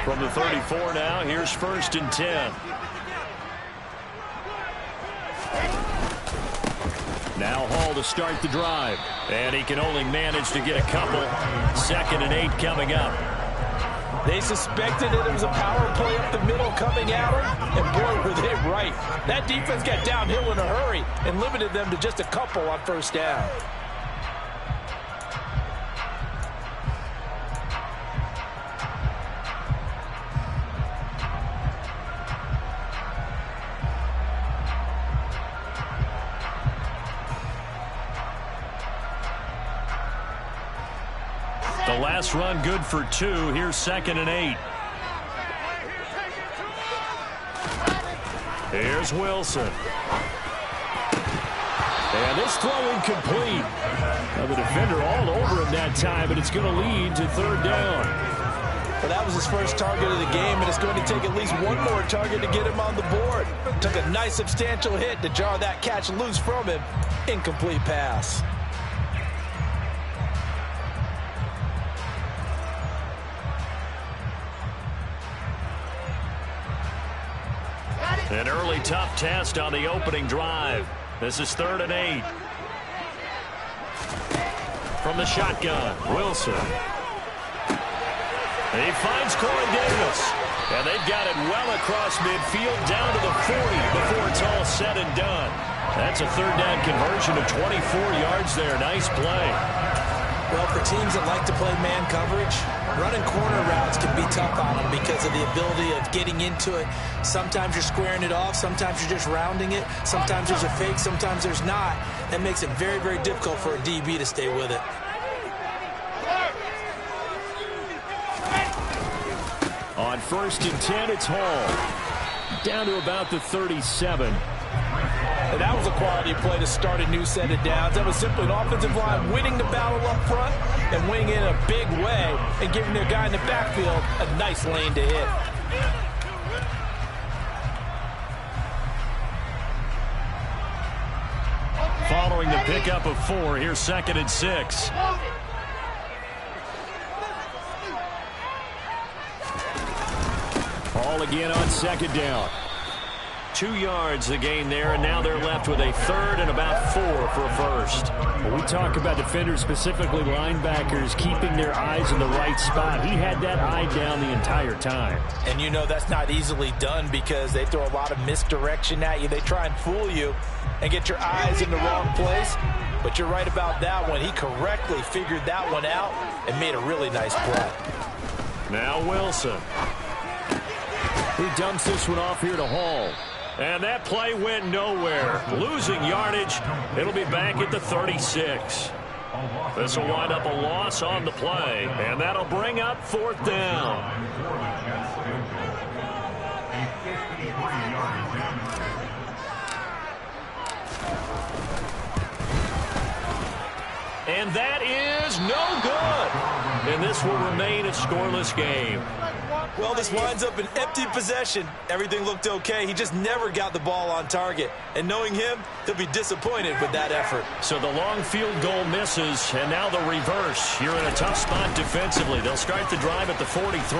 From the 34 now, here's 1st and 10. Now Hall to start the drive. And he can only manage to get a couple. 2nd and 8 coming up. They suspected that it was a power play up the middle coming at him, and boy, were they right. That defense got downhill in a hurry and limited them to just a couple on 1st down. The last run good for 2. Here's 2nd and 8. Here's Wilson. And this throw incomplete. Now the defender all over him that time, but it's going to lead to 3rd down. Well, that was his first target of the game, and it's going to take at least one more target to get him on the board. Took a nice substantial hit to jar that catch loose from him. Incomplete pass. An early tough test on the opening drive. This is 3rd and 8. From the shotgun, Wilson. He finds Corey Davis. And they've got it well across midfield down to the 40 before it's all said and done. That's a 3rd down conversion of 24 yards there. Nice play. Well, for teams that like to play man coverage, running corner routes can be tough on them because of the ability of getting into it. Sometimes you're squaring it off. Sometimes you're just rounding it. Sometimes there's a fake. Sometimes there's not. That makes it very, very difficult for a DB to stay with it. On 1st and 10, it's Hall. Down to about the 37. And that was a quality play to start a new set of downs. That was simply an offensive line winning the battle up front and winning in a big way and giving their guy in the backfield a nice lane to hit. Following the pickup of 4, here's 2nd and 6. Hall again on 2nd down. 2 yards the gain there, and now they're left with a 3rd and about 4 for a 1st. When we talk about defenders, specifically linebackers, keeping their eyes in the right spot, he had that eye down the entire time. And you know that's not easily done because they throw a lot of misdirection at you. They try and fool you and get your eyes in the wrong place. But you're right about that one. He correctly figured that one out and made a really nice play. Now Wilson. He dumps this one off here to Hall. And that play went nowhere. Losing yardage. It'll be back at the 36. This will wind up a loss on the play. And that'll bring up 4th down. And that is no good. And this will remain a scoreless game. Well, this winds up an empty possession. Everything looked okay. He just never got the ball on target. And knowing him, he'll be disappointed with that effort. So the long field goal misses, and now the reverse. You're in a tough spot defensively. They'll start the drive at the 43.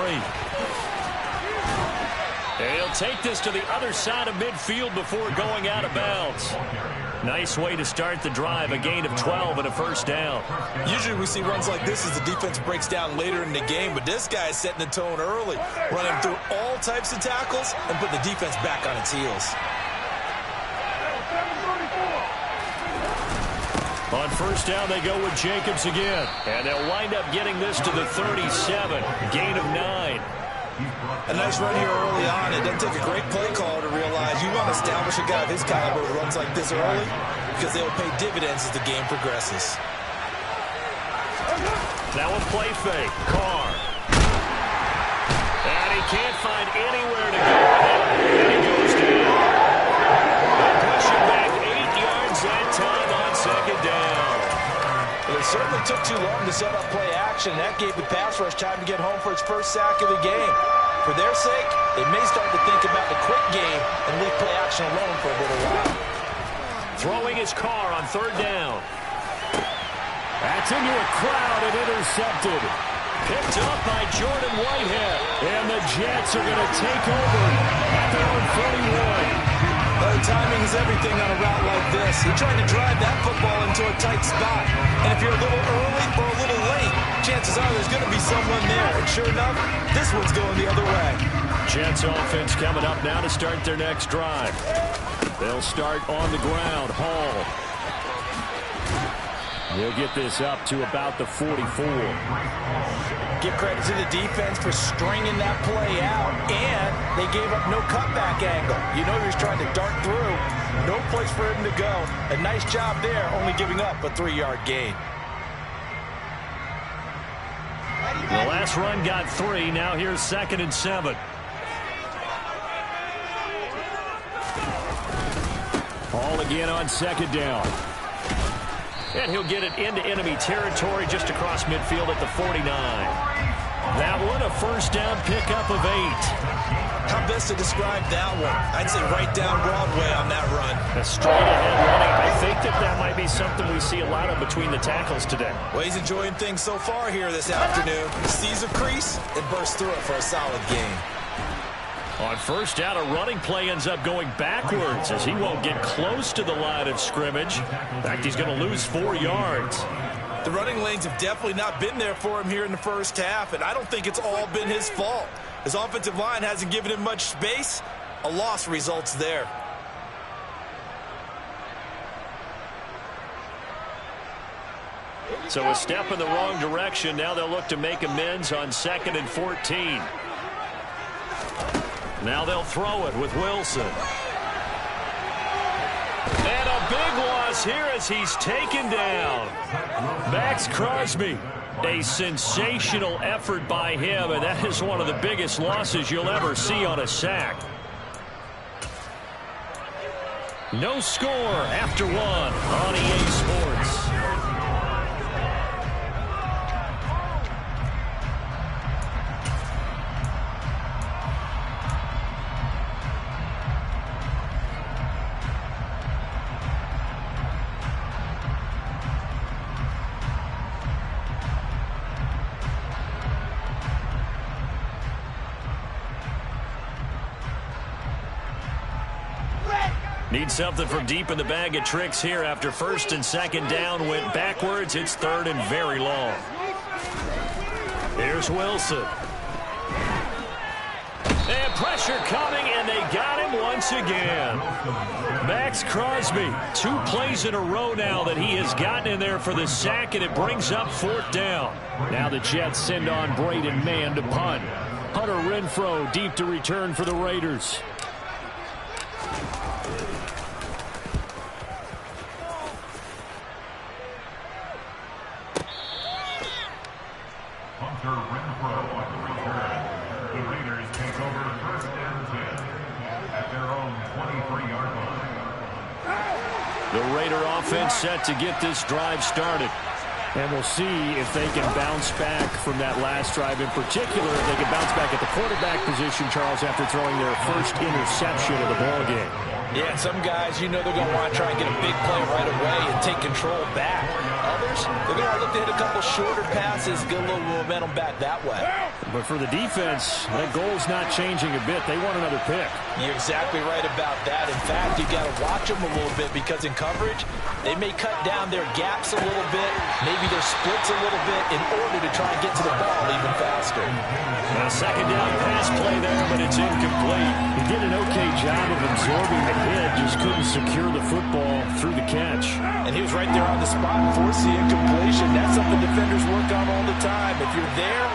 And he'll take this to the other side of midfield before going out of bounds. Nice way to start the drive, a gain of 12 and a 1st down. Usually we see runs like this as the defense breaks down later in the game, but this guy is setting the tone early, running through all types of tackles and putting the defense back on its heels. On 1st down, they go with Jacobs again, and they'll wind up getting this to the 37, gain of 9. A nice run here early on. It doesn't take a great play call to realize you want to establish a guy of his caliber who runs like this early because they'll pay dividends as the game progresses. Now a play fake. Carr. And he can't find anywhere to go. And he goes down. They'll push him back 8 yards that time on 2nd down. Well, it certainly took too long to set up play action. That gave the pass rush time to get home for its first sack of the game. For their sake, they may start to think about the quick game and leave play action alone for a little while. Throwing his Carr on 3rd down. That's into a crowd and intercepted. Picked up by Jordan Whitehead. And the Jets are going to take over at their own 41. Timing is everything on a route like this. He tried to drive that football into a tight spot. And if you're a little early or a little late, chances are there's going to be someone there. And sure enough, this one's going the other way. Jets offense coming up now to start their next drive. They'll start on the ground. Hall. They'll get this up to about the 44. Give credit to the defense for stringing that play out, and they gave up no cutback angle. You know he was trying to dart through. No place for him to go. A nice job there, only giving up a 3-yard gain. The last run got 3. Now here's 2nd and 7. Hall again on 2nd down. And he'll get it into enemy territory just across midfield at the 49. That one, a first down pickup of 8. How best to describe that one? I'd say right down Broadway on that run. A straight-ahead running. I think that might be something we see a lot of between the tackles today. Well, he's enjoying things so far here this afternoon. He sees a crease and bursts through it for a solid gain. On first down, a running play ends up going backwards as he won't get close to the line of scrimmage. In fact, he's going to lose 4 yards. The running lanes have definitely not been there for him here in the first half, and I don't think it's all been his fault. His offensive line hasn't given him much space. A loss results there. So a step in the wrong direction. Now they'll look to make amends on 2nd and 14. Now they'll throw it with Wilson. And a big loss here as he's taken down. Max Crosby. A sensational effort by him, and that is one of the biggest losses you'll ever see on a sack. No score after 1 on EA Sports. Need something from deep in the bag of tricks here after 1st and 2nd down went backwards. It's 3rd and very long. Here's Wilson. And pressure coming, and they got him once again. Max Crosby, 2 plays in a row now that he has gotten in there for the sack, and it brings up 4th down. Now the Jets send on Braden Mann to punt. Hunter Renfrow deep to return for the Raiders. Set to get this drive started. And we'll see if they can bounce back from that last drive. In particular, if they can bounce back at the quarterback position, Charles, after throwing their first interception of the ball game. Yeah, some guys, you know they're going to want to try and get a big play right away and take control back. Others, they're going to look to hit a couple shorter passes, get a little momentum back that way. But for the defense, that goal's not changing a bit. They want another pick. You're exactly right about that. In fact, you've got to watch them a little bit because in coverage, they may cut down their gaps a little bit, maybe their splits a little bit in order to try and get to the ball even faster. A 2nd down pass play there, but it's incomplete. He did an okay job of absorbing the hit, just couldn't secure the football through the catch. And he was right there on the spot and forced the incompletion. That's something defenders work on all the time. If you're there,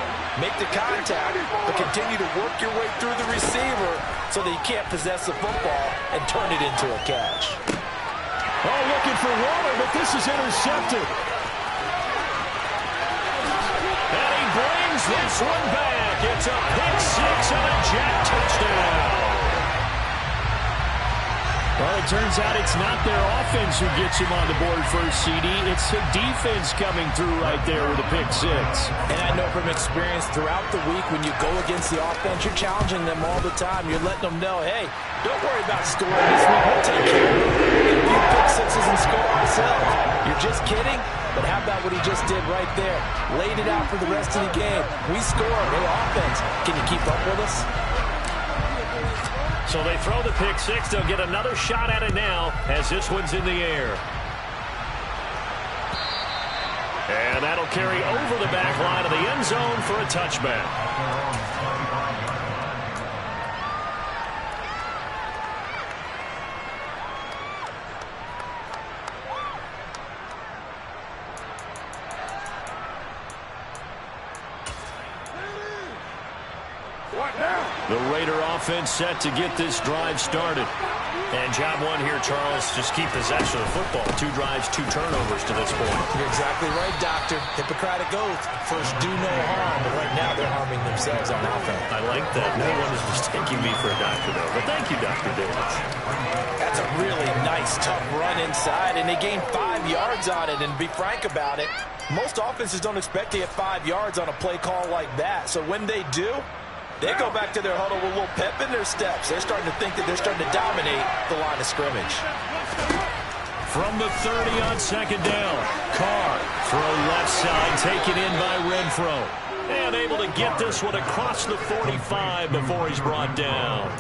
make the contact, but continue to work your way through the receiver so that you can't possess the football and turn it into a catch. Oh, looking for Waller, but this is intercepted. And he brings this one back. It's a pick 6 and a Jet touchdown. Well, it turns out it's not their offense who gets him on the board first, CD. It's the defense coming through right there with a pick 6. And I know from experience throughout the week when you go against the offense, you're challenging them all the time. You're letting them know, hey, don't worry about scoring this week. We'll take care of it. Get a few pick 6s and score ourselves. You're just kidding? But how about what he just did right there. Laid it out for the rest of the game. We scored. Hey, offense, can you keep up with us? So they throw the pick six. They'll get another shot at it now as this one's in the air. And that'll carry over the back line of the end zone for a touchback. The Raider offense set to get this drive started. And job one here, Charles, just keep possession of the football. 2 drives, 2 turnovers to this point. You're exactly right, Doctor. Hippocratic oath. First, do no harm. But right now, they're harming themselves on offense. I like that. No one is mistaking me for a doctor, though. But thank you, Dr. Davis. That's a really nice, tough run inside, and they gained 5 yards on it. And to be frank about it, most offenses don't expect to get 5 yards on a play call like that. So when they do, they go back to their huddle with a little pep in their steps. They're starting to think that they're starting to dominate the line of scrimmage. From the 30 on second down, Carr, throw left side, taken in by Renfro. And able to get this one across the 45 before he's brought down.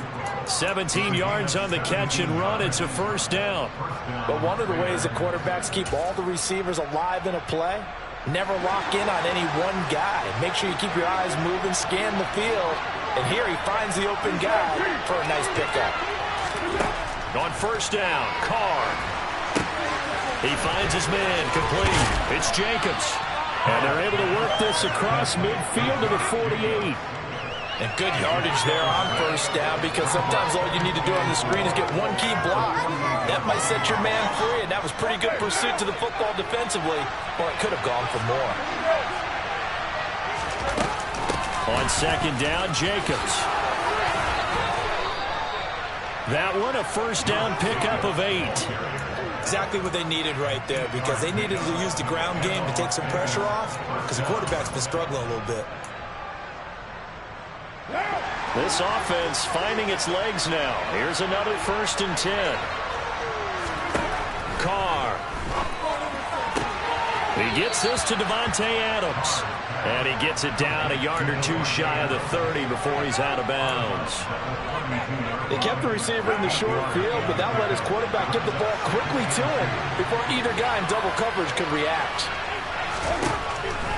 17 yards on the catch and run. It's a first down. But one of the ways that quarterbacks keep all the receivers alive in a play, never lock in on any one guy. Make sure you keep your eyes moving, scan the field. And here he finds the open guy for a nice pickup. On first down, Carr. He finds his man complete. It's Jacobs. And they're able to work this across midfield to the 48. And good yardage there on first down, because sometimes all you need to do on the screen is get one key block. That might set your man free, and that was pretty good pursuit to the football defensively, or it could have gone for more. On second down, Jacobs. That one, a first down pickup of 8. Exactly what they needed right there, because they needed to use the ground game to take some pressure off, because the quarterback's been struggling a little bit. This offense finding its legs now. Here's another 1st and 10. Carr. He gets this to Devontae Adams. And he gets it down a yard or 2 shy of the 30 before he's out of bounds. They kept the receiver in the short field, but that let his quarterback get the ball quickly to him before either guy in double coverage could react.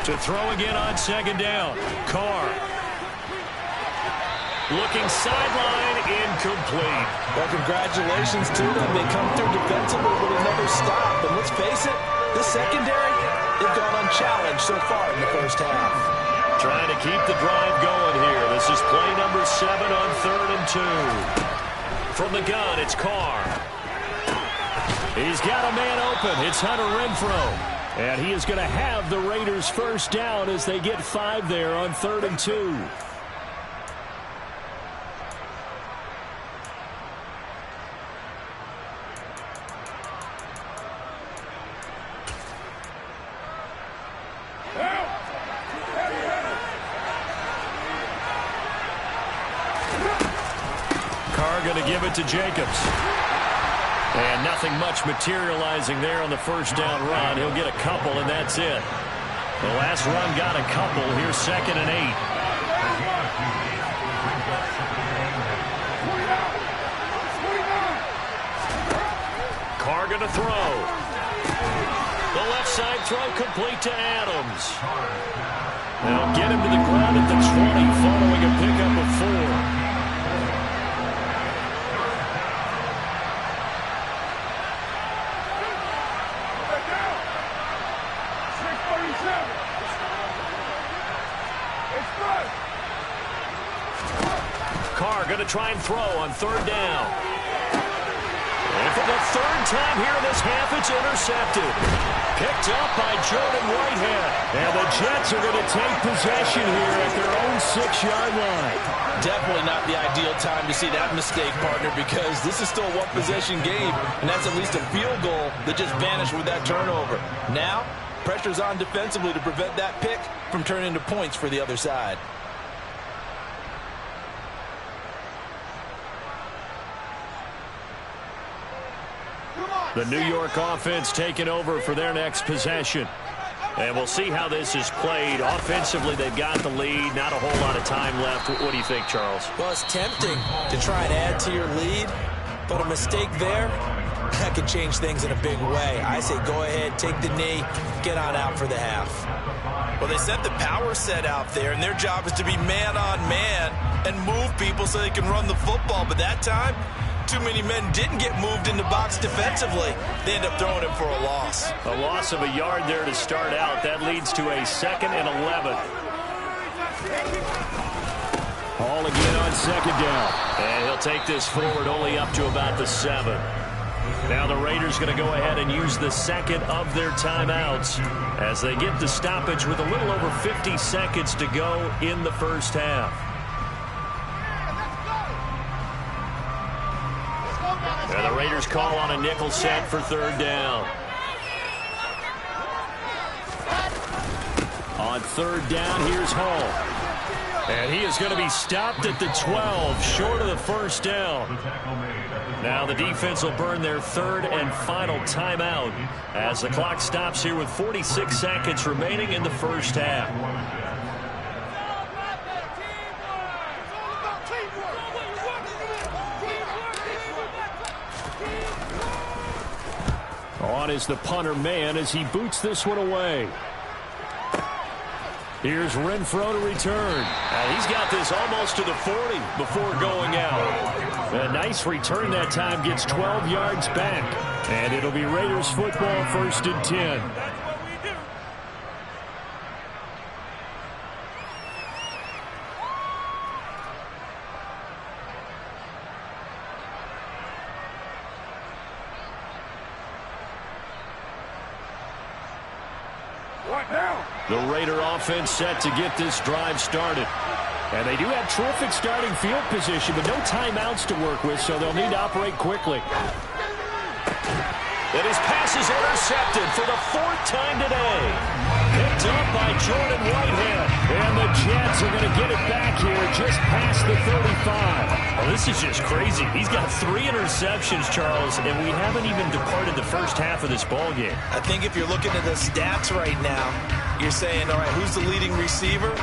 To throw again on second down. Carr. Looking sideline, incomplete. Well, congratulations to them. They come through defensively with another stop. And let's face it, this secondary, they've gone unchallenged so far in the first half. Trying to keep the drive going here. This is play number 7 on 3rd and 2. From the gun, it's Carr. He's got a man open. It's Hunter Renfro. And he is going to have the Raiders first down as they get 5 there on 3rd and 2. Going to give it to Jacobs. And nothing much materializing there on the first down run. He'll get a couple, and that's it. The last run got a couple. Here's 2nd and 8. Carr going to throw. The left side throw complete to Adams. They'll get him to the ground at the 20 following a pickup of 4. Carr going to try and throw on 3rd down. And for the 3rd time here in this half, it's intercepted. Picked up by Jordan Whitehead. And the Jets are going to take possession here at their own 6-yard line. Definitely not the ideal time to see that mistake, partner, because this is still a one-possession game, and that's at least a field goal that just vanished with that turnover. Now, pressure's on defensively to prevent that pick from turning into points for the other side. The New York offense taking over for their next possession. And we'll see how this is played. Offensively, they've got the lead. Not a whole lot of time left. What do you think, Charles? Well, it's tempting to try and add to your lead, but a mistake there, that could change things in a big way. I say go ahead, take the knee, get on out for the half. Well, they sent the power set out there, and their job is to be man-on-man and move people so they can run the football. But that time, too many men didn't get moved in the box defensively. They end up throwing him for a loss. A loss of a yard there to start out. That leads to a 2nd and 11. Ball again on 2nd down. And he'll take this forward only up to about the 7. Now the Raiders going to go ahead and use the 2nd of their timeouts as they get the stoppage with a little over 50 seconds to go in the first half. And the Raiders call on a nickel set for 3rd down. On 3rd down, here's Hall. And he is going to be stopped at the 12, short of the first down. Now the defense will burn their 3rd and final timeout as the clock stops here with 46 seconds remaining in the first half. On is the punter man as he boots this one away. Here's Renfro to return. And he's got this almost to the 40 before going out. A nice return that time, gets 12 yards back. And it'll be Raiders football, 1st and 10. The Raider offense set to get this drive started. And they do have terrific starting field position, but no timeouts to work with, so they'll need to operate quickly. And his pass is intercepted for the 4th time today. Picked up by Jordan Whitehead. And the Jets are going to get it back here just past the 35. Well, this is just crazy. He's got 3 interceptions, Charles, and we haven't even departed the first half of this ballgame. I think if you're looking at the stats right now, you're saying, all right, who's the leading receiver?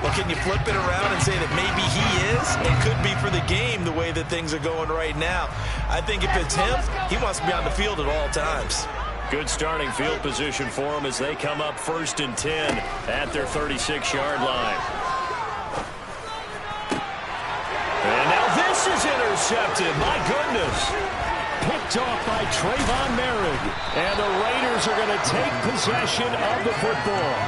Well, can you flip it around and say that maybe he is? It could be for the game the way that things are going right now. I think if it's him, he wants to be on the field at all times. Good starting field position for him as they come up 1st and 10 at their 36-yard line. And now this is intercepted. My goodness. Picked off by Trayvon Merritt. And the Raiders are going to take possession of the football.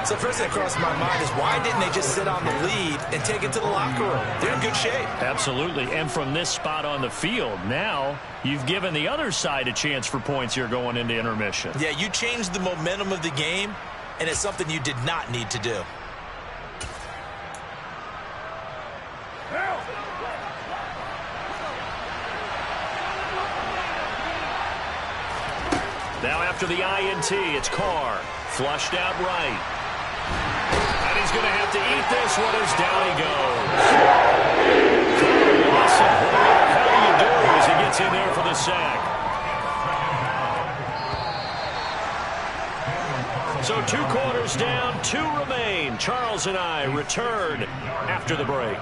So first thing that crossed my mind is why didn't they just sit on the lead and take it to the locker room? They're in good shape. Absolutely. And from this spot on the field, now you've given the other side a chance for points here going into intermission. Yeah, you changed the momentum of the game, and it's something you did not need to do. Now after the INT, it's Carr. Flushed out right. And he's going to have to eat this one as down he goes. How do you do as he gets in there for the sack? So 2 quarters down, 2 remain. Charles and I return after the break.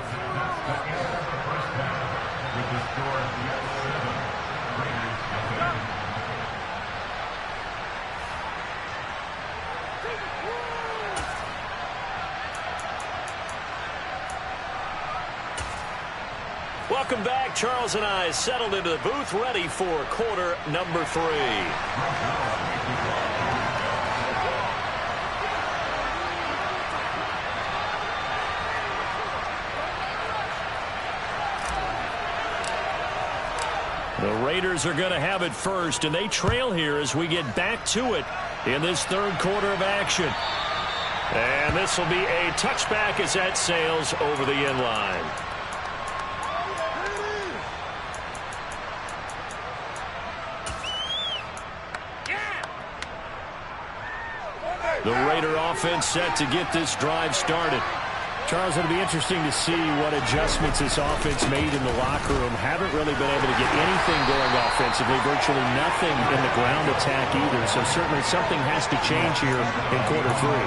Welcome back. Charles and I settled into the booth, ready for quarter number 3. The Raiders are going to have it first, and they trail here as we get back to it in this 3rd quarter of action. And this will be a touchback as that sails over the end line. The Raider offense set to get this drive started. Charles, it'll be interesting to see what adjustments this offense made in the locker room. Haven't really been able to get anything going offensively, virtually nothing in the ground attack either. So certainly something has to change here in quarter three.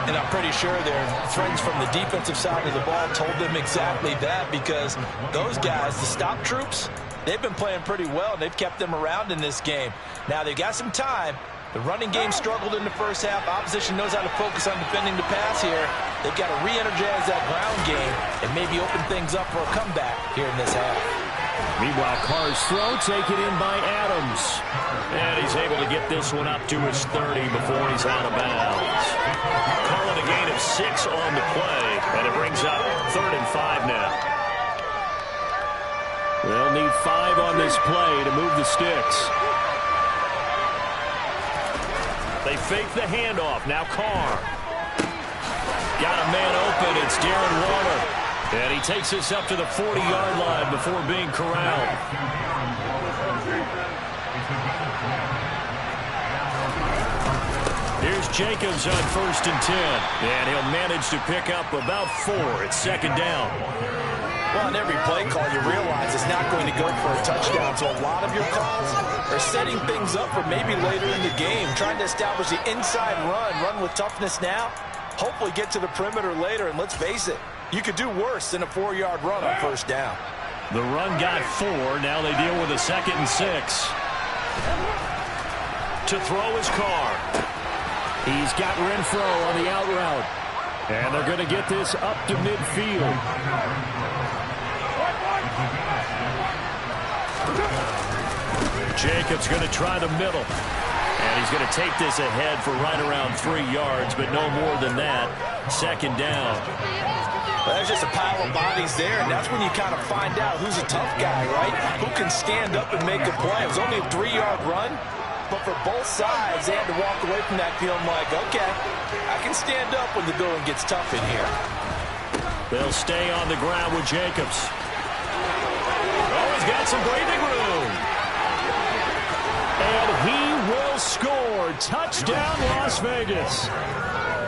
And I'm pretty sure their friends from the defensive side of the ball told them exactly that, because those guys, the stop troops, they've been playing pretty well, and they've kept them around in this game. Now, they've got some time. The running game struggled in the first half. Opposition knows how to focus on defending the pass here. They've got to re-energize that ground game and maybe open things up for a comeback here in this half. Meanwhile, Carr's throw taken in by Adams. And he's able to get this one up to his 30 before he's out of bounds. Calling a gain of 6 on the play, and it brings up 3rd and 5 now. They'll need 5 on this play to move the sticks. They fake the handoff. Now Carr. Got a man open. It's Darren Waller. And he takes this up to the 40-yard line before being corralled. Here's Jacobs on 1st and 10. And he'll manage to pick up about 4. It's 2nd down. Well, in every play call, you realize it's not going to go for a touchdown. So a lot of your calls are setting things up for maybe later in the game, trying to establish the inside run with toughness now, hopefully get to the perimeter later. And let's face it, you could do worse than a 4-yard run on 1st down. The run got 4. Now they deal with a 2nd and 6. To throw his Carr. He's got Renfro on the out route. And they're going to get this up to midfield. Jacobs going to try the middle. And he's going to take this ahead for right around 3 yards, but no more than that. 2nd down. Well, there's just a pile of bodies there, and that's when you kind of find out who's a tough guy, right? Who can stand up and make a play. It was only a 3-yard run, but for both sides, they had to walk away from that feeling like, okay, I can stand up when the going gets tough in here. They'll stay on the ground with Jacobs. Oh, he's got some breathing room. And he will score. Touchdown, Las Vegas.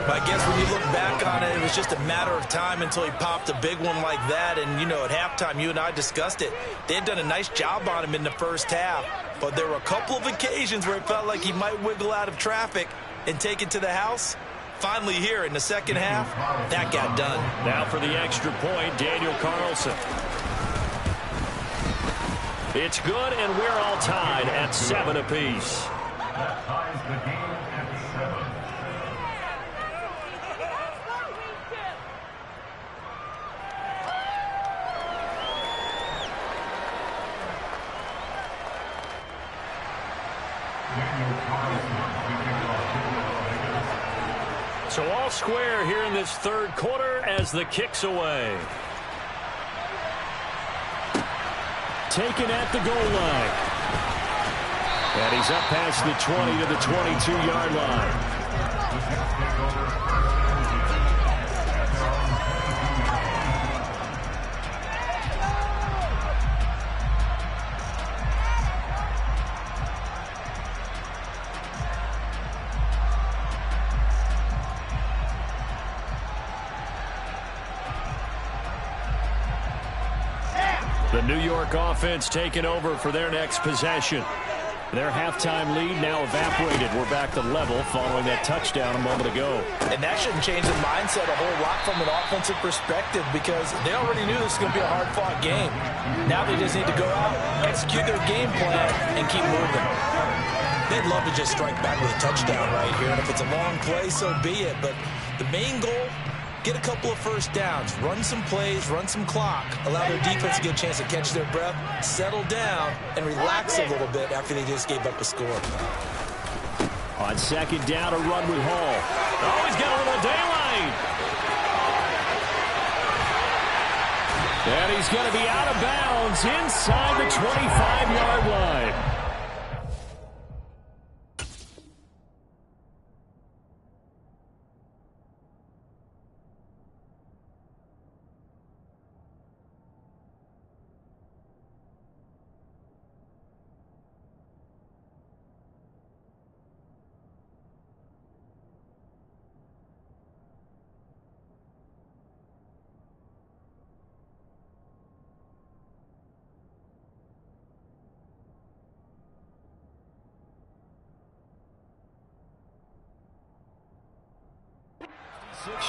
But I guess when you look back on it, it was just a matter of time until he popped a big one like that. And, you know, at halftime, you and I discussed it. They had done a nice job on him in the first half. But there were a couple of occasions where it felt like he might wiggle out of traffic and take it to the house. Finally here in the second half, that got done. Now for the extra point, Daniel Carlson. It's good, and we're all tied at 7 apiece. That ties the game at 7. So all square here in this 3rd quarter as the kick's away. Taken at the goal line. And he's up past the 20 to the 22-yard line. The New York offense taking over for their next possession. Their halftime lead now evaporated. We're back to level following that touchdown a moment ago. And that shouldn't change the mindset a whole lot from an offensive perspective, because they already knew this was going to be a hard-fought game. Now they just need to go out, execute their game plan, and keep moving. They'd love to just strike back with a touchdown right here, and if it's a long play, so be it. But the main goal, get a couple of 1st downs, run some plays, run some clock, allow their defense to get a chance to catch their breath, settle down, and relax a little bit after they just gave up a score. On 2nd down, a run with Hall. Oh, he's got a little daylight. And he's going to be out of bounds inside the 25-yard line.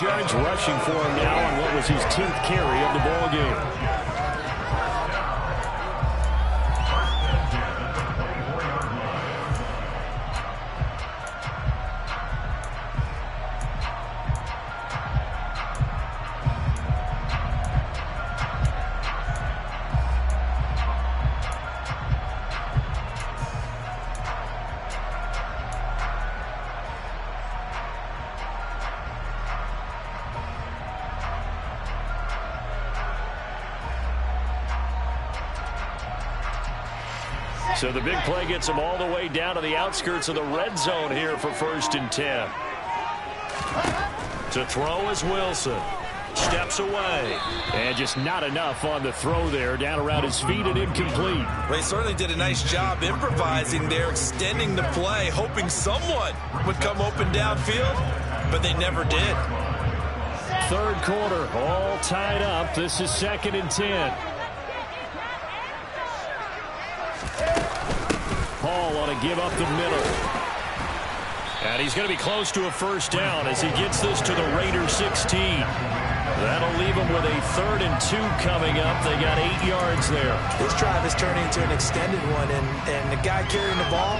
Yards rushing for him now on what was his 10th carry of the ball game. So the big play gets him all the way down to the outskirts of the red zone here for 1st and 10. To throw is Wilson. Steps away. And just not enough on the throw there. Down around his feet and incomplete. They certainly did a nice job improvising there, extending the play, hoping someone would come open downfield, but they never did. 3rd quarter, all tied up. This is 2nd and 10. Paul on a give up the middle. And he's going to be close to a 1st down as he gets this to the Raiders 16. That'll leave him with a 3rd and 2 coming up. They got 8 yards there. This drive is turning into an extended one, and the guy carrying the ball,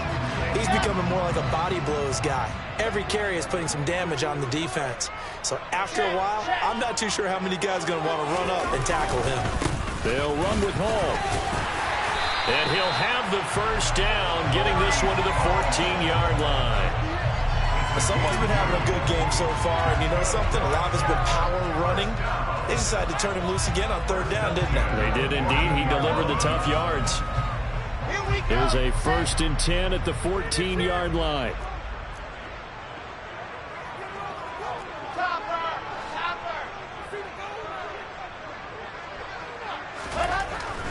he's becoming more like a body blows guy. Every carry is putting some damage on the defense. So after a while, I'm not too sure how many guys are going to want to run up and tackle him. They'll run with Hall. And he'll have the 1st down, getting this one to the 14-yard line. Someone's been having a good game so far, and you know something? A lot of it's been power running. They decided to turn him loose again on 3rd down, didn't they? They did indeed. He delivered the tough yards. Here's a 1st and 10 at the 14-yard line.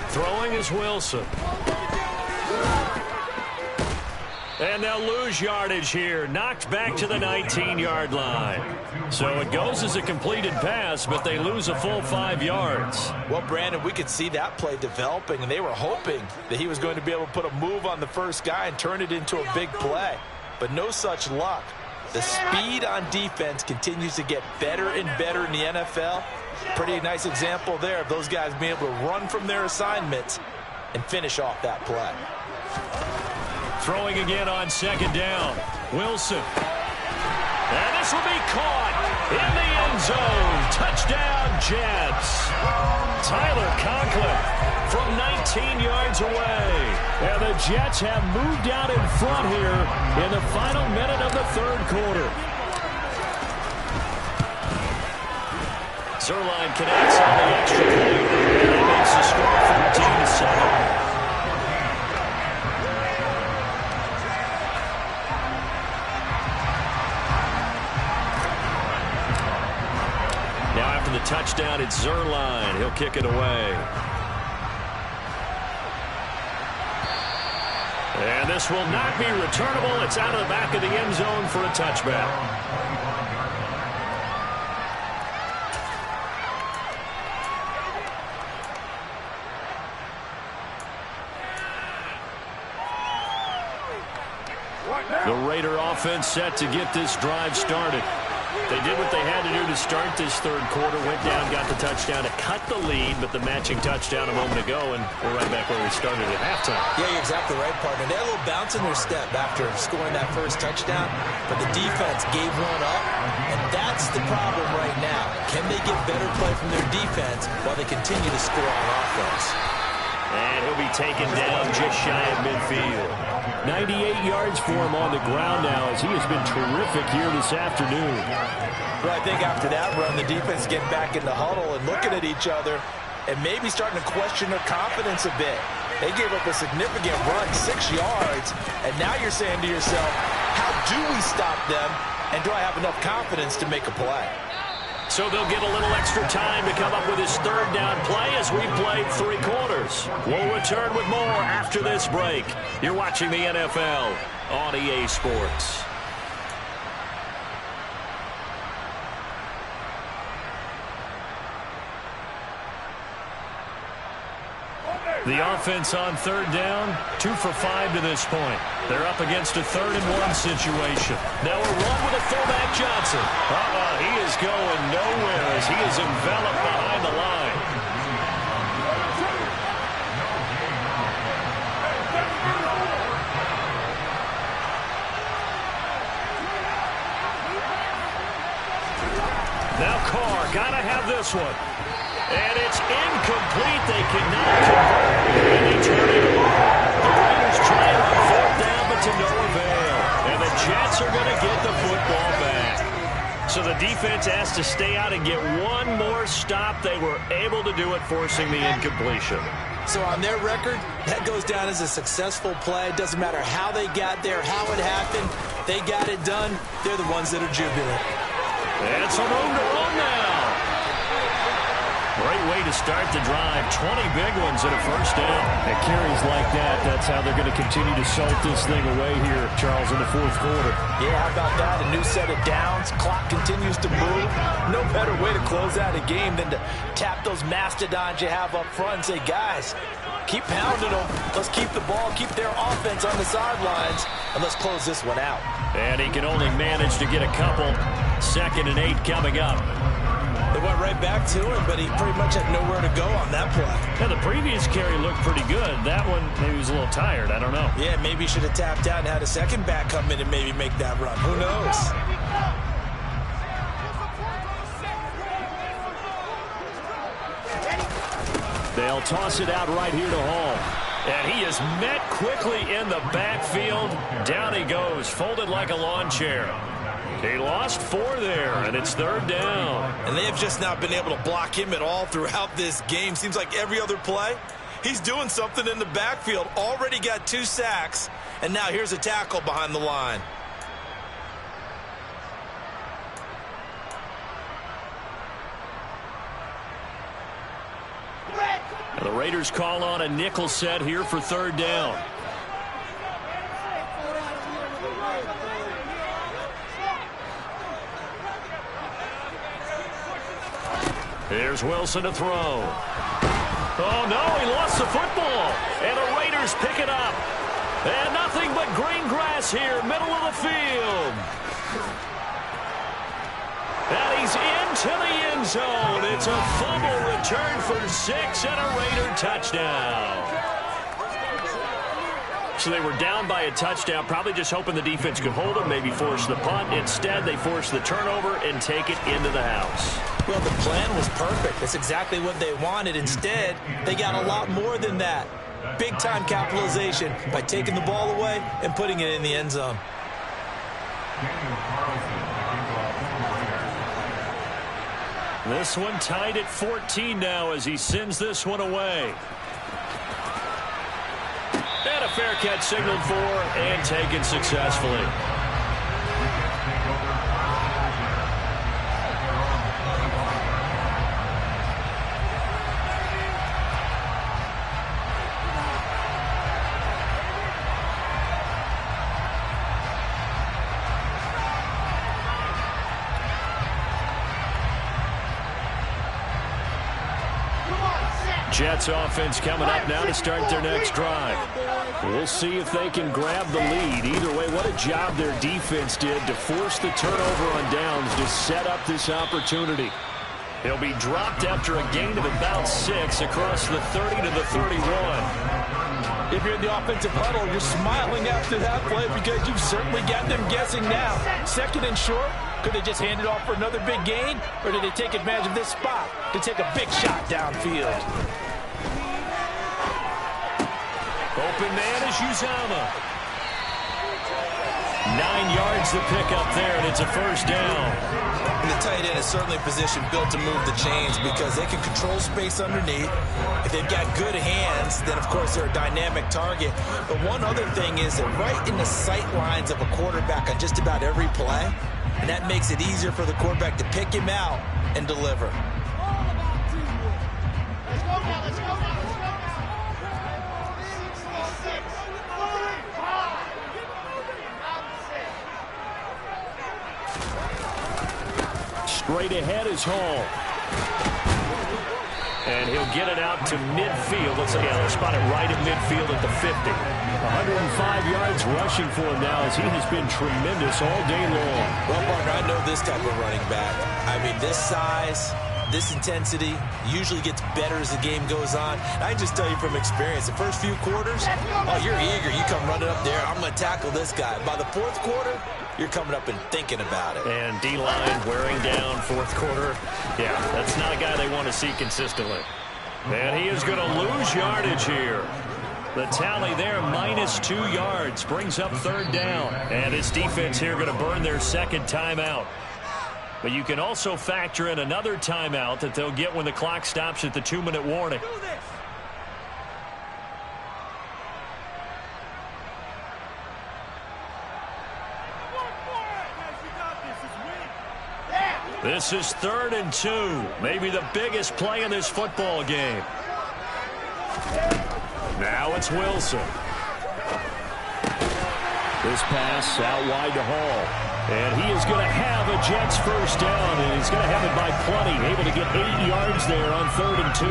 Throwing is Wilson. And they'll lose yardage here. Knocked back to the 19-yard line. So it goes as a completed pass, but they lose a full 5 yards. Well, Brandon, we could see that play developing, and they were hoping that he was going to be able to put a move on the first guy and turn it into a big play. But no such luck. The speed on defense continues to get better and better in the NFL. Pretty nice example there of those guys being able to run from their assignments and finish off that play. Throwing again on 2nd down. Wilson. And this will be caught in the end zone. Touchdown, Jets. Tyler Conklin from 19 yards away. And the Jets have moved out in front here in the final minute of the 3rd quarter. Zerline connects on the extra point. And that makes the score 14-7. Now after the touchdown, it's Zerline. He'll kick it away. And this will not be returnable. It's out of the back of the end zone for a touchback. The Raider offense set to get this drive started. They did what they had to do to start this 3rd quarter. Went down, got the touchdown to cut the lead, but the matching touchdown a moment ago, and we're right back where we started at halftime. Yeah, you're exactly right, partner. They had a little bounce in their step after scoring that first touchdown, but the defense gave one up, and that's the problem right now. Can they get better play from their defense while they continue to score on offense? And he'll be taken down just shy of midfield. 98 yards for him on the ground now as he has been terrific here this afternoon. Well, I think after that run, the defense getting back in the huddle and looking at each other and maybe starting to question their confidence a bit. They gave up a significant run, 6 yards, and now you're saying to yourself, how do we stop them, and do I have enough confidence to make a play? So they'll get a little extra time to come up with his 3rd down play as we played 3 quarters. We'll return with more after this break. You're watching the NFL on EA Sports. The offense on third down, 2 for 5 to this point. They're up against a 3rd-and-1 situation. Now a run with a fullback Johnson. He is going nowhere as he is enveloped behind the line. Now Carr, gotta have this one. And it's incomplete. They cannot convert, and they turn it over. The Raiders trying on 4th down, but to no avail. And the Jets are going to get the football back. So the defense has to stay out and get one more stop. They were able to do it, forcing the incompletion. So on their record, that goes down as a successful play. It doesn't matter how they got there, how it happened. They got it done. They're the ones that are jubilant. And some room to run now. Great way to start the drive. 20 big ones at a 1st down. At carries like that, that's how they're going to continue to salt this thing away here, Charles, in the 4th quarter. Yeah, how about that? A new set of downs. Clock continues to move. No better way to close out a game than to tap those mastodons you have up front and say, guys, keep pounding them. Let's keep the ball, keep their offense on the sidelines, and let's close this one out. And he can only manage to get a couple. 2nd and 8 coming up. They went right back to him, but he pretty much had nowhere to go on that play. Yeah, the previous carry looked pretty good. That one, maybe he was a little tired. I don't know. Yeah, maybe he should have tapped out and had a second back come in and maybe make that run. Who knows? They'll toss it out right here to Hall. And he is met quickly in the backfield. Down he goes, folded like a lawn chair. He lost 4 there, and it's 3rd down. And they have just not been able to block him at all throughout this game. Seems like every other play, he's doing something in the backfield. Already got 2 sacks, and now here's a tackle behind the line. The Raiders call on a nickel set here for 3rd down. Here's Wilson to throw. Oh, no, he lost the football. And the Raiders pick it up. And nothing but green grass here, middle of the field. And he's into the end zone. It's a fumble return for 6 and a Raider touchdown. So they were down by a touchdown, probably just hoping the defense could hold them, maybe force the punt. Instead, they force the turnover and take it into the house. Well, the plan was perfect. That's exactly what they wanted. Instead, they got a lot more than that. Big-time capitalization by taking the ball away and putting it in the end zone. This one tied at 14 now as he sends this one away. And a fair catch signaled for and taken successfully. Jets offense coming up now to start their next drive. We'll see if they can grab the lead. Either way, what a job their defense did to force the turnover on downs to set up this opportunity. He'll be dropped after a gain of about 6 across the 30 to the 31. If you're in the offensive huddle, you're smiling after that play because you've certainly got them guessing now. 2nd and short. Could they just hand it off for another big gain? Or did they take advantage of this spot to take a big shot downfield? Open man is Uzama. 9 yards to pick up there, and it's a 1st down. And the tight end is certainly a position built to move the chains because they can control space underneath. If they've got good hands, then, of course, they're a dynamic target. But one other thing is that right in the sight lines of a quarterback on just about every play, and that makes it easier for the quarterback to pick him out and deliver. Straight ahead is Hall. And he'll get it out to midfield. Let's spot it right at midfield at the 50. 105 yards rushing for him now as he has been tremendous all day long. Well, partner, I know this type of running back. I mean, this size, this intensity usually gets better as the game goes on. I can just tell you from experience, the first few quarters, oh, you're eager. You come running up there, I'm going to tackle this guy. By the fourth quarter, you're coming up and thinking about it. And D-line wearing down fourth quarter. Yeah, that's not a guy they want to see consistently. And he is going to lose yardage here. The tally there, -2 yards, brings up third down. And his defense here going to burn their second timeout. But you can also factor in another timeout that they'll get when the clock stops at the 2-minute warning. This is 3rd and 2. Maybe the biggest play in this football game. Now it's Wilson. This pass out wide to Hall. And he is going to have a Jets first down, and he's going to have it by plenty. Able to get 8 yards there on 3rd and 2.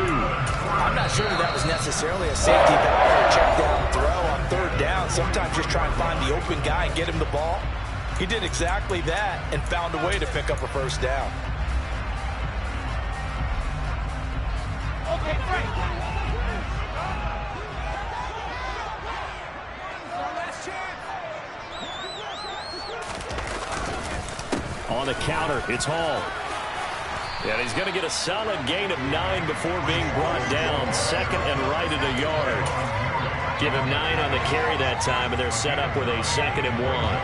I'm not sure that was necessarily a safety valve or a check down throw on 3rd down. Sometimes just try and find the open guy and get him the ball. He did exactly that and found a way to pick up a first down. Okay, great. On the counter, it's Hall. And he's going to get a solid gain of 9 before being brought down. 2nd and right at a yard. Give him 9 on the carry that time, and they're set up with a 2nd and 1.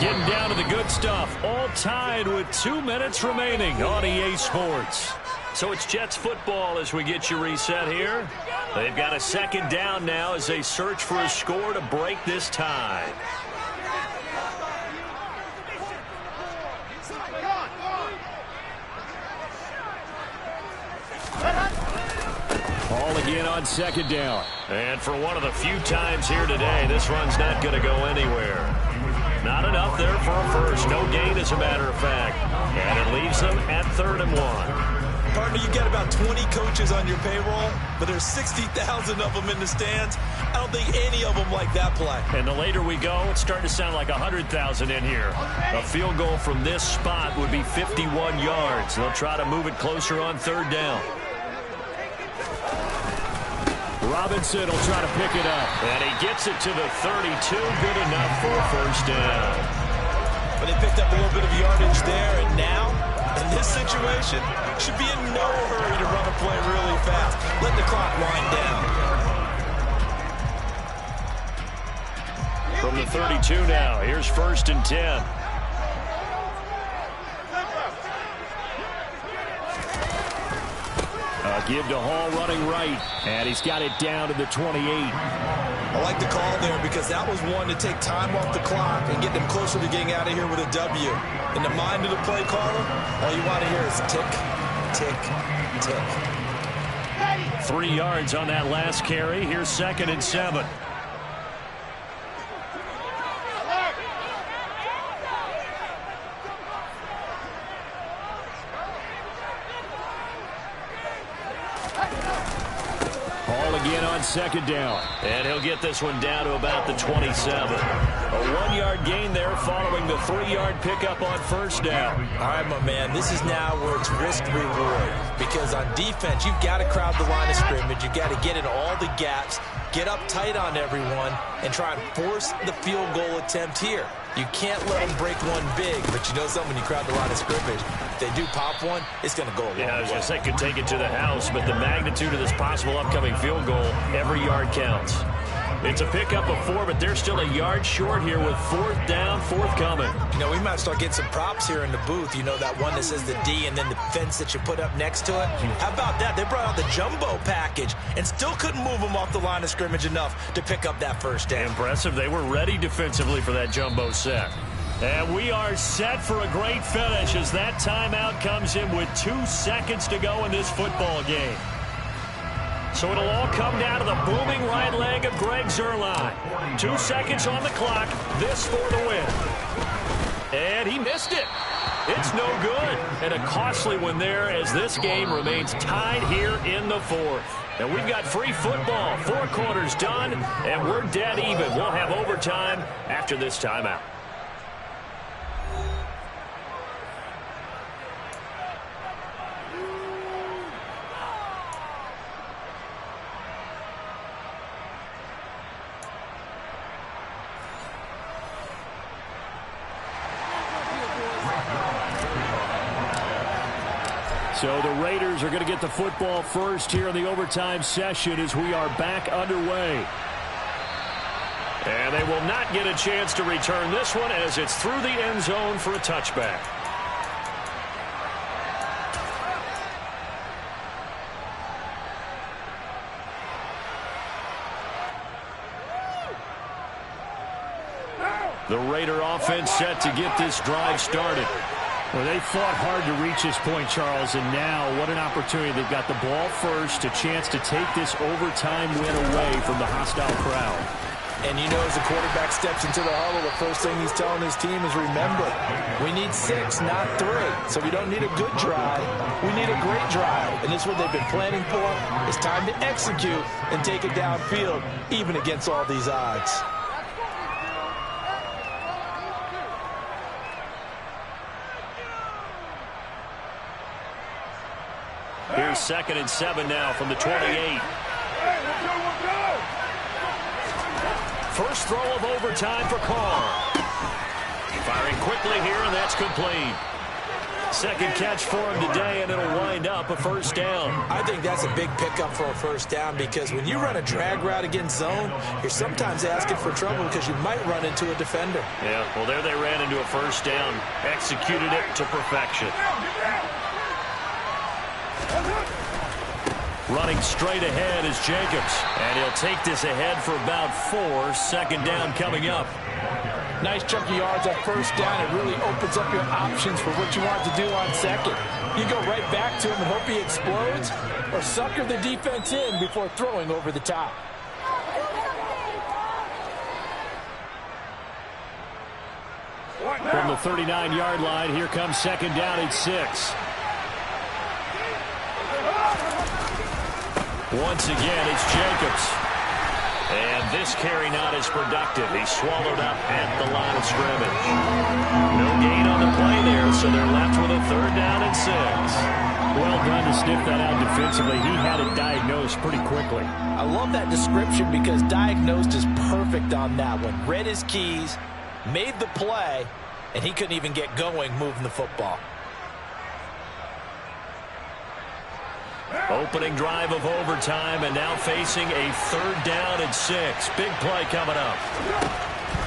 Getting down to the good stuff. All tied with 2 minutes remaining on EA Sports. So it's Jets football as we get you reset here. They've got a 2nd down now as they search for a score to break this tie. Hall again on 2nd down. And for one of the few times here today, this run's not going to go anywhere. Not enough there for a first. No gain, as a matter of fact. And it leaves them at 3rd and 1. Partner, you got about 20 coaches on your payroll, but there's 60,000 of them in the stands. I don't think any of them like that play. And the later we go, it's starting to sound like 100,000 in here. A field goal from this spot would be 51 yards. They'll try to move it closer on 3rd down. Robinson will try to pick it up. And he gets it to the 32. Good enough for a first down. But they picked up a little bit of yardage there, and now, in this situation, should be in no hurry to run a play really fast. Let the clock wind down. From the 32 now, here's 1st and 10. Give to Hall running right, and he's got it down to the 28. I like the call there because that was one to take time off the clock and get them closer to getting out of here with a W. In the mind of the play caller, all you want to hear is tick, tick, tick. 3 yards on that last carry. Here's 2nd and 7. Again on 2nd down. And he'll get this one down to about the 27. A 1-yard gain there following the 3-yard pickup on 1st down. All right, my man, this is now where it's risk-reward. Because on defense, you've got to crowd the line of scrimmage. You've got to get in all the gaps, get up tight on everyone, and try and force the field goal attempt here. You can't let them break one big, but you know something, when you crowd the line of scrimmage, if they do pop one, it's going to go a long way. Yeah, I was going to say, could take it to the house, but the magnitude of this possible upcoming field goal, every yard counts. It's a pickup of 4, but they're still a yard short here with 4th down, forthcoming. You know, we might start getting some props here in the booth. You know, that one that says the D and then the fence that you put up next to it? How about that? They brought out the jumbo package and still couldn't move them off the line of scrimmage enough to pick up that first down. Impressive. They were ready defensively for that jumbo set. And we are set for a great finish as that timeout comes in with 2 seconds to go in this football game. So it'll all come down to the booming right leg of Greg Zuerlein. 2 seconds on the clock. This for the win. And he missed it. It's no good. And a costly one there as this game remains tied here in the fourth. And we've got free football. 4 quarters done, and we're dead even. We'll have overtime after this timeout. So the Raiders are going to get the football first here in the overtime session as we are back underway. And they will not get a chance to return this one as it's through the end zone for a touchback. The Raider offense set to get this drive started. Well, they fought hard to reach this point, Charles, and now what an opportunity. They've got the ball first, a chance to take this overtime win away from the hostile crowd. And you know, as the quarterback steps into the huddle, the first thing he's telling his team is, remember, we need 6, not 3. So we don't need a good drive. We need a great drive. And this is what they've been planning for. It's time to execute and take it downfield, even against all these odds. Here's 2nd and 7 now from the 28. First throw of overtime for Carr. Firing quickly here, and that's complete. Second catch for him today, and it'll wind up a first down. I think that's a big pickup for a first down because when you run a drag route against zone, you're sometimes asking for trouble because you might run into a defender. Yeah, well, there they ran into a first down. Executed it to perfection. Running straight ahead is Jacobs, and he'll take this ahead for about 4. Second down coming up. Nice chunky yards at first down. It really opens up your options for what you want to do on second. You go right back to him and hope he explodes, or sucker the defense in before throwing over the top. From the 39-yard line, here comes second down at 6. Once again, it's Jacobs. And this carry not as productive. He's swallowed up at the line of scrimmage. No gain on the play there, so they're left with a 3rd down and 6. Well done to sniff that out defensively. He had it diagnosed pretty quickly. I love that description because diagnosed is perfect on that one. Read his keys, made the play, and he couldn't even get going moving the football. Opening drive of overtime, and now facing a 3rd down and 6. Big play coming up.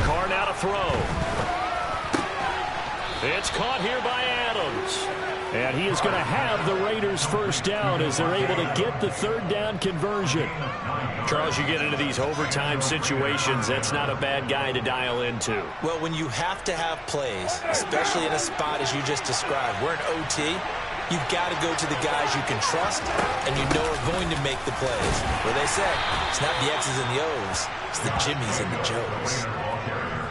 Carr now to throw. It's caught here by Adams. And he is going to have the Raiders first down as they're able to get the 3rd down conversion. Charles, you get into these overtime situations, that's not a bad guy to dial into. Well, when you have to have plays, especially in a spot as you just described, we're in OT, you've got to go to the guys you can trust and you know are going to make the plays. Where they say, it's not the X's and the O's, it's the Jimmys and the Joes.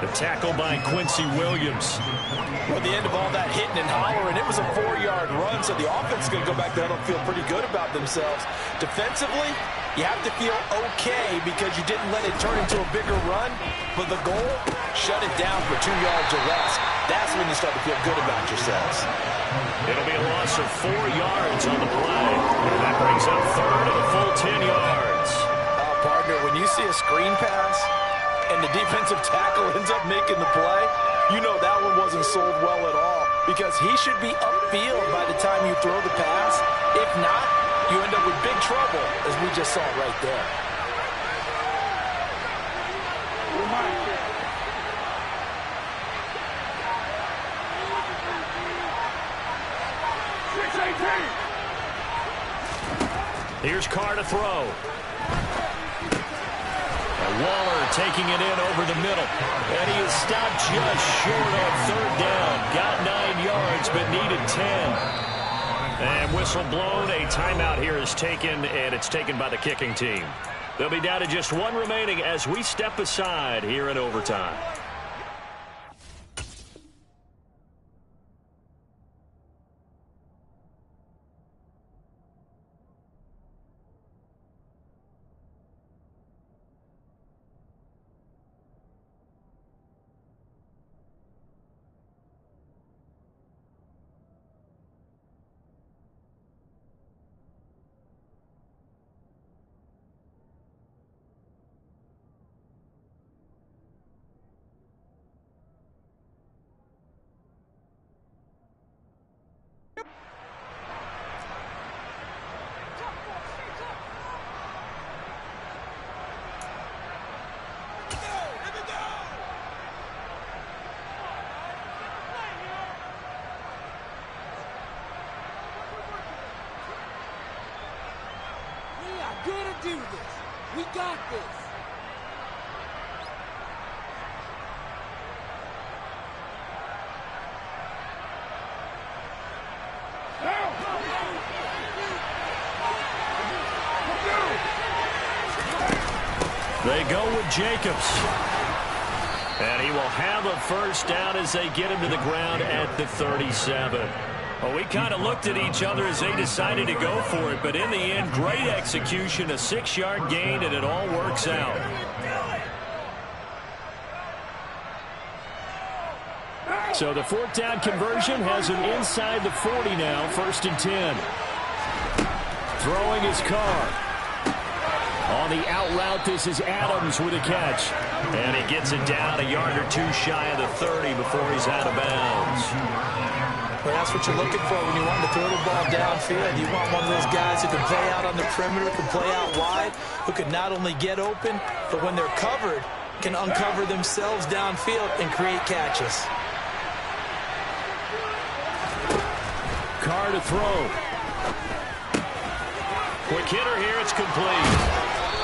The tackle by Quincy Williams. Well, at the end of all that hitting and hollering, it was a 4-yard run, so the offense is going to go back there and feel pretty good about themselves. Defensively, you have to feel okay because you didn't let it turn into a bigger run, but the goal, shut it down for 2 yards or less. That's when you start to feel good about yourselves. It'll be a loss of 4 yards on the play. And that brings up 3rd of the full 10 yards. Partner, when you see a screen pass and the defensive tackle ends up making the play, you know that one wasn't sold well at all because he should be upfield by the time you throw the pass. If not, you end up with big trouble, as we just saw right there. Here's Carr to throw. Waller taking it in over the middle. And he is stopped just short on 3rd down. Got 9 yards, but needed 10. And whistle blown. A timeout here is taken, and it's taken by the kicking team. They'll be down to just 1 remaining as we step aside here in overtime. go with Jacobs. And he will have a first down as they get him to the ground at the 37. Well, we kind of looked at each other as they decided to go for it, but in the end, great execution, a 6-yard gain, and it all works out. So the 4th down conversion has him inside the 40 now, 1st and 10. Throwing his Carr. On the out route, this is Adams with a catch. And he gets it down a yard or two shy of the 30 before he's out of bounds. Well, that's what you're looking for when you want to throw the ball downfield. You want one of those guys who can play out on the perimeter, can play out wide, who can not only get open, but when they're covered, can uncover themselves downfield and create catches. Carr to throw. Quick hitter here, it's complete.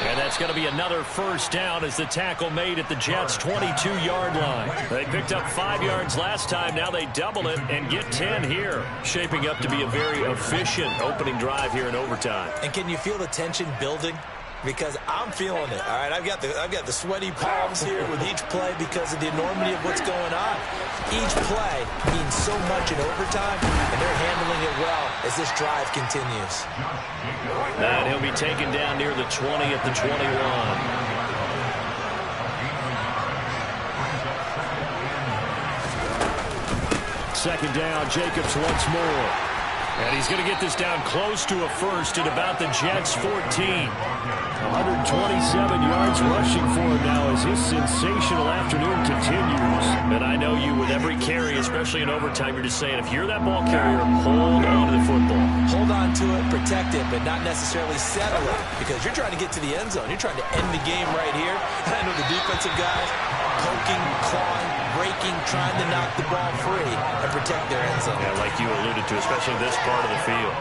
And that's going to be another first down as the tackle made at the Jets' 22-yard line. They picked up 5 yards last time. Now they double it and get 10 here. Shaping up to be a very efficient opening drive here in overtime. And can you feel the tension building? Because I'm feeling it. All right, I've got the sweaty palms here with each play because of the enormity of what's going on. Each play means so much in overtime, and they're handling it well as this drive continues. And he'll be taken down near the 20 at the 21. Second down, Jacobs once more. And he's going to get this down close to a first at about the Jets' 14. 127 yards rushing for him now as his sensational afternoon continues. And I know you, with every carry, especially in overtime, you're just saying, if you're that ball carrier, hold on to the football. Hold on to it, protect it, but not necessarily settle it, because you're trying to get to the end zone. You're trying to end the game right here. And I know the defensive guys poking, clawing, breaking, trying to knock the ball free and protect their end zone. Yeah, like you alluded to, especially this part of the field.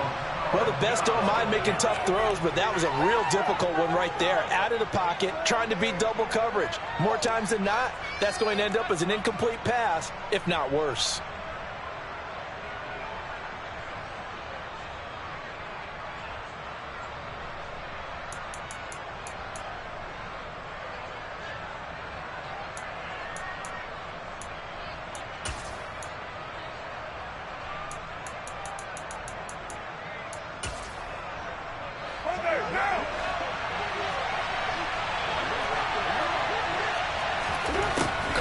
Well, the best don't mind making tough throws, but that was a real difficult one right there. Out of the pocket, trying to beat double coverage. More times than not, that's going to end up as an incomplete pass, if not worse.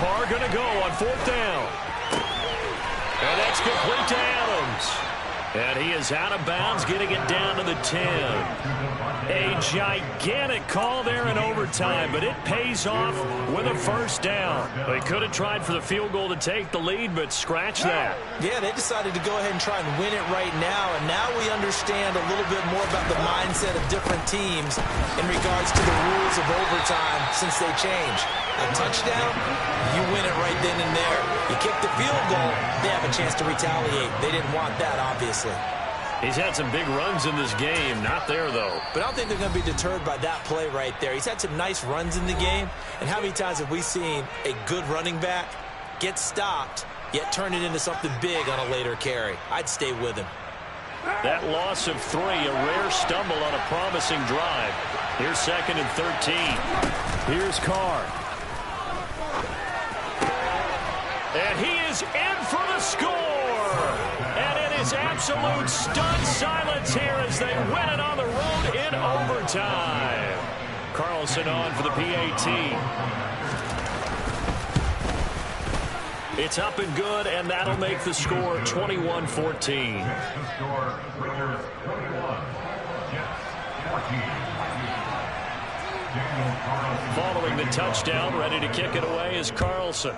Carr going to go on 4th down. And that's complete to Adams. And he is out of bounds, getting it down to the 10. A gigantic call there in overtime, but it pays off with a first down. They could have tried for the field goal to take the lead, but scratch that. Yeah, they decided to go ahead and try and win it right now, and now we understand a little bit more about the mindset of different teams in regards to the rules of overtime since they changed. A touchdown, you win it right then and there. You kick the field goal, they have a chance to retaliate. They didn't want that, obviously. He's had some big runs in this game. Not there, though. But I don't think they're going to be deterred by that play right there. He's had some nice runs in the game. And how many times have we seen a good running back get stopped, yet turn it into something big on a later carry? I'd stay with him. That loss of 3, a rare stumble on a promising drive. Here's 2nd and 13. Here's Carr. And he is in for the score. And it is absolute stunned silence here as they win it on the road in overtime. Carlson on for the PAT. It's up and good, and that'll make the score 21-14. The score, Raiders 21, Jets 14. Following the touchdown, ready to kick it away is Carlson.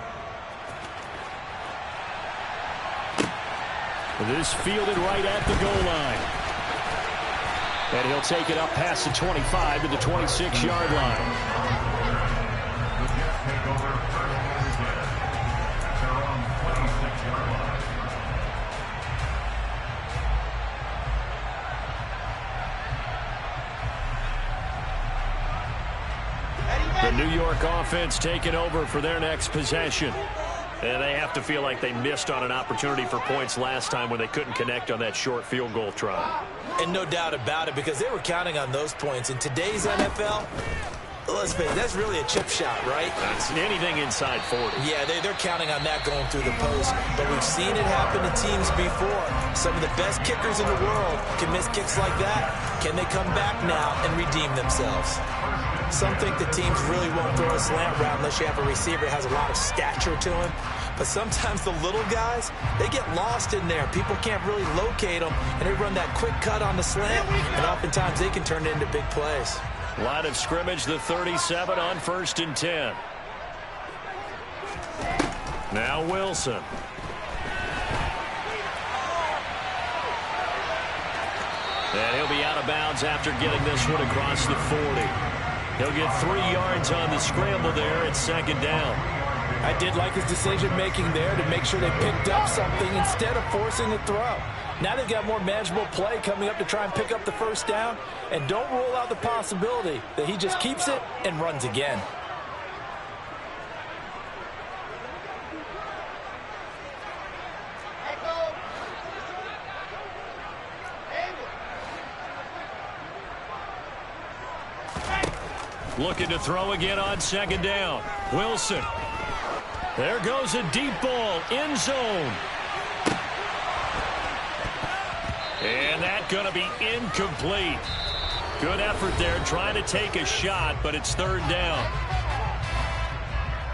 This fielded right at the goal line. And he'll take it up past the 25 to the 26-yard line. The Jets take over first and 10 at their own 26-yard line. The New York offense taking over for their next possession. And they have to feel like they missed on an opportunity for points last time when they couldn't connect on that short field goal try. And no doubt about it, because they were counting on those points. In today's NFL, Let's face it, that's really a chip shot, right? That's anything inside 40. Yeah, they're counting on that going through the post. But we've seen it happen to teams before. Some of the best kickers in the world can miss kicks like that. Can they come back now and redeem themselves? Some think the teams really won't throw a slant route unless you have a receiver that has a lot of stature to him. But sometimes the little guys, they get lost in there. People can't really locate them, and they run that quick cut on the slant, and oftentimes they can turn it into big plays. Line of scrimmage, the 37 on 1st and 10. Now Wilson. And he'll be out of bounds after getting this one across the 40. He'll get 3 yards on the scramble there at 2nd down. I did like his decision-making there to make sure they picked up something instead of forcing a throw. Now they've got more manageable play coming up to try and pick up the 1st down. And don't rule out the possibility that he just keeps it and runs again. Looking to throw again on 2nd down. Wilson. There goes a deep ball, end zone. And that's going to be incomplete. Good effort there trying to take a shot, but it's 3rd down.